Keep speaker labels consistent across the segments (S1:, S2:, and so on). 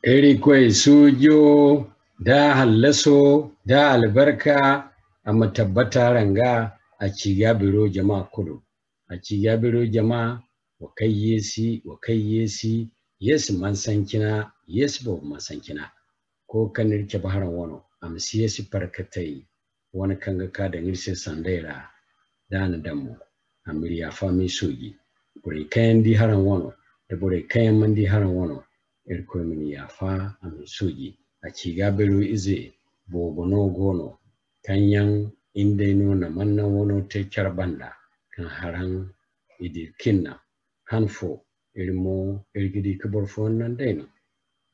S1: Kwai sujo da hallaso da albarka amma tabbata ranga a cigabiro jama'a kudu a cigabiro jama'a wa kai yesi yes man sankina yes bo man sankina ko kanir ke baharan wono am siyesi parkatai wani kanga ka da ngirse sandaira dana dammo amiriya fami soji bure kayan di haran wono da bure kayan mandi haran wono irko min yafa am soji a cigabiro ize bobono gono kanyan inde no na manna wono te charbanda kan haran idi kinna hanfo ilmo irgidi kabor fonnan daino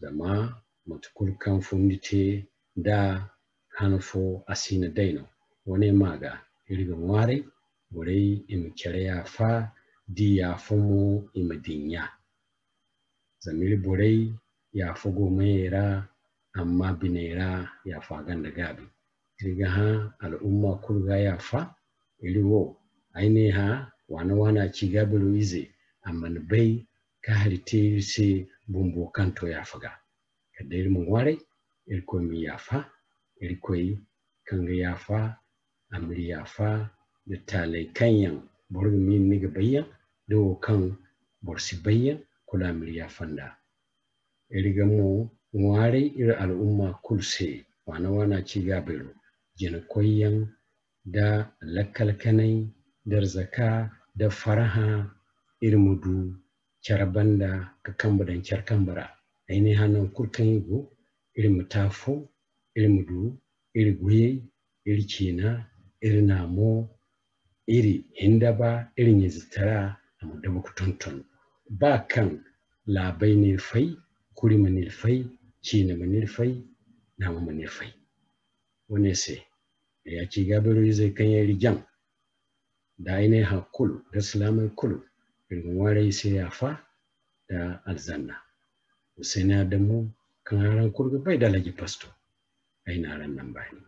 S1: zama matukul kan fundite da hanfo asina daino wone maga irga ngware bore imkere yafa di yafomo imadinya zamiri bore yafogo mayera amma binera yafa ganda gabi irga ha al'umma kulga yafa iriwo aine ha wana cigabiro ize amma bai ka harite se bumbo kanto yafaga kadai mun ware irko mi yafa irkoi kanga yafa amri yafa da talai kanyan borgo min niga bayya do kan borsi bayya kula amri yafanda iriga mu ware ir al'umma kulse wana cigabiro jina koyan da lakalkanai dar zaka da faraha irmudu charbanda ka kambadan charkambara aini hanan kurkan yigo irmutafo irmudu irguye irkina irnamo iri hindaba irin yizitara amudabu kutonton ba kan labai ne fai kuri manil fai cina manil fai nama manil fai wane se ya cigabiro zai kan yari jam da aine hakulu da salamai kulu irin ware sai yafa da alzanna usaina adamu kan haran kurga bai da lagi pasto aina ran nan bani